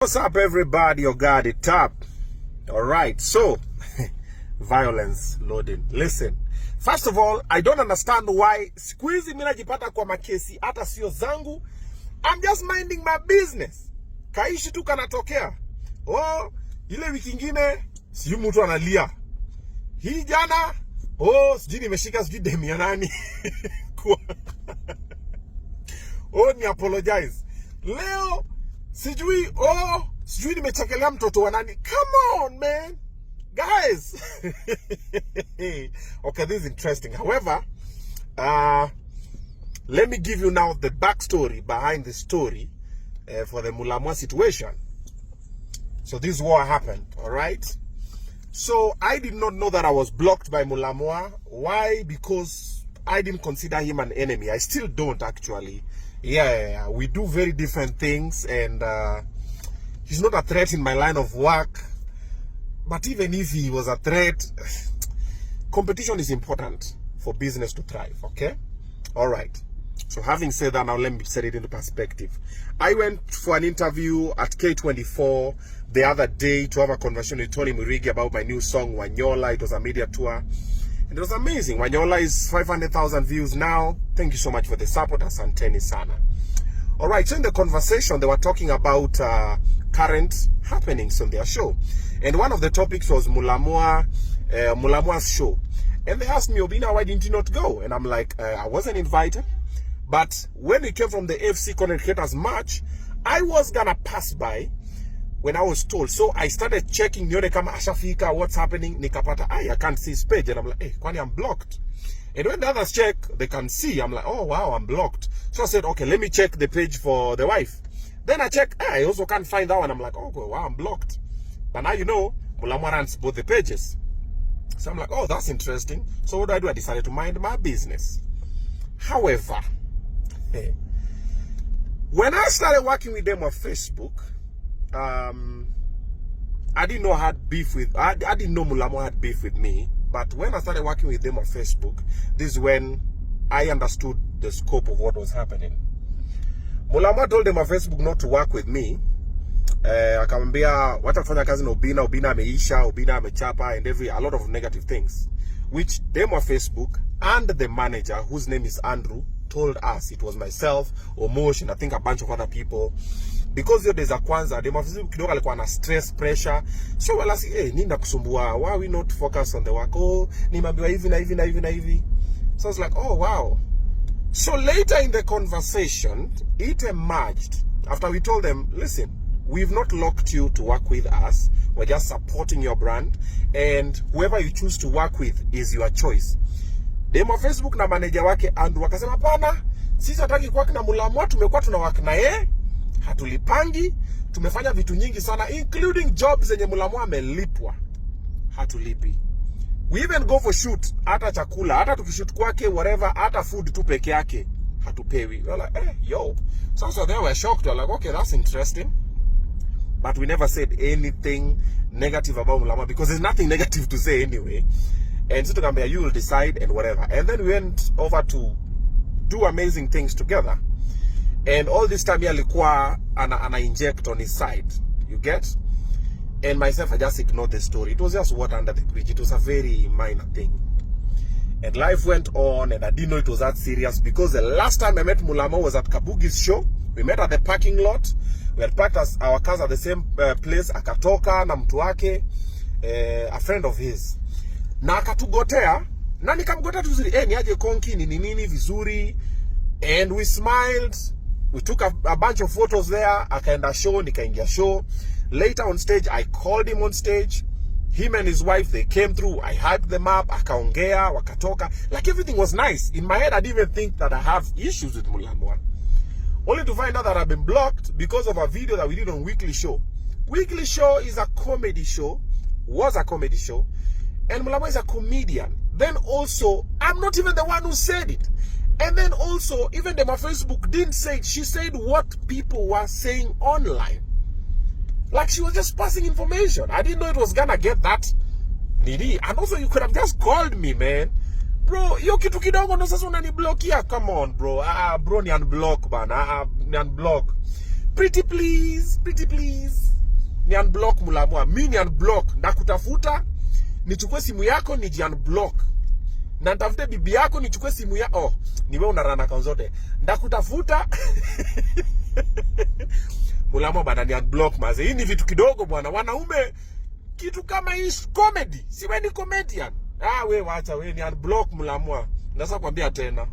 What's up, everybody? Oga the top. All right, so violence loading. Listen, first of all, I don't understand why siku hizi mimi najipata kwa makesi hata sio zangu. I'm just minding my business. Kaishi tu kanatokea. Oh, ile wiki nyingine si mtu analia. Hii jana, oh, sijui nimeshika sijui demi ya nani. Oh, ni apologize. Leo sijui nimechekelea mtoto wa nani. Come on, man. Guys. Okay, this is interesting. However, let me give you now the backstory behind the story for the Mulamwah situation. So this war happened, all right? So I did not know that I was blocked by Mulamwah. Why? Because I didn't consider him an enemy. I still don't, actually. Yeah, we do very different things, and he's not a threat in my line of work. But even if he was a threat, competition is important for business to thrive, okay? All right. So having said that, now let me set it into perspective. I went for an interview at K24 the other day to have a conversation with Tony Murigi about my new song, Wanyola. It was a media tour. And it was amazing. Wanyola is 500,000 views now. Thank you so much for the support. Asanteni sana. All right, so in the conversation, they were talking about current happenings on their show. And one of the topics was Mulamwah's show. And they asked me, Obinna, why didn't you not go? And I'm like, I wasn't invited. But when it came from the AFC Content Creators March, I was gonna pass by when I was told. So I started checking, nione kama ashafika, what's happening. Nikapata, I can't see his page. And I'm like, hey, kwani I'm blocked. And when the others check, they can see. I'm like, oh, wow, I'm blocked. So I said, okay, let me check the page for the wife. Then I check, I also can't find that one. I'm like, oh, wow, I'm blocked. But now you know, Mulamwah runs both the pages. So I'm like, oh, that's interesting. So what do? I decided to mind my business. However, when I started working with them on Facebook, I didn't know I had beef with, I didn't know Mulamwah had beef with me. But when I started working with them on Facebook, this is when I understood the scope of what was happening. Mulamwah told them on Facebook not to work with me. Akamwambia watafanya kazi na Obinna, Obinna ameisha, Obinna amechapa, and a lot of negative things, which them on Facebook and the manager, whose name is Andrew, told us. It was myself, Omosh, and I think a bunch of other people. Because yo days kwanza, them on Facebook kidogo alikuwa na stress, pressure. So wala si, nini nakusumbua? Why are we not focused on the work? Oh, nimeambiwa hivi na hivi na hivi na hivi. So I was like, oh wow. So later in the conversation, it emerged after we told them, listen, we've not locked you to work with us. We're just supporting your brand, and whoever you choose to work with is your choice. Demo Facebook na manager wake Andrew wakasema pana, sisi hataki kuwork na Mulamwah, tumekuwa tuna work na yeye, hatulipangi, tumefanya vitu nyingi sana including jobs zenye Mulamwah amelipwa. Hatulipi. We even go for shoot, hata chakula, hata tukishoot kwake whatever, hata food tu peke yake hatupewi. We're like, yo. So they were shocked. We're like, okay, that's interesting. But we never said anything negative about Mulamwah because there's nothing negative to say anyway. And so to you will decide and whatever. And then we went over to do amazing things together. And all this time alikuwa ana inject on his side. You get? And myself, I just ignored the story. It was just water under the bridge. It was a very minor thing. And life went on, and I didn't know it was that serious because the last time I met Mulamwah was at Kabugi's show. We met at the parking lot. We had parked our cars at the same place. Akatoka na mtu wake, a friend of his. Na akatugotea, na nikamgotea tuzuri, niaje konki, nini vizuri. And we smiled. We took a bunch of photos there. Akaenda show, nikaingia show. Later on stage, I called him on stage. Him and his wife, they came through. I hyped them up. Akaongea, wakatoka. Like everything was nice. In my head, I didn't even think that I have issues with Mulamwah. Only to find out that I've been blocked because of a video that we did on Weekly Show. Weekly Show is a comedy show. Was a comedy show. And Mulamwah is a comedian. Then also, I'm not even the one who said it. And then also, even my Facebook didn't say it. She said what people were saying online. Like she was just passing information. I didn't know it was gonna get that needy. And also, you could have just called me, man. Bro, yo kitu kidogo ndo sasa unaniblock here. Come on, bro. Bro, ni unblock bana. Ni unblock. Pretty please. Ni unblock Mulamwah. Mimi ni unblock. Ndakutafuta, nichukue simu yako ni unblock. Na nitafute bibi yako nichukue simu ya ni wewe unarana account zote. Ndakutafuta. Mulamwah bana ni unblock maze. Hii ni vitu kidogo bwana. Wanaume kitu kama hii comedy. Si wewe ni comedian. Wewe wacha wewe ni unblock Mulamwah. Nasa kwambia tena.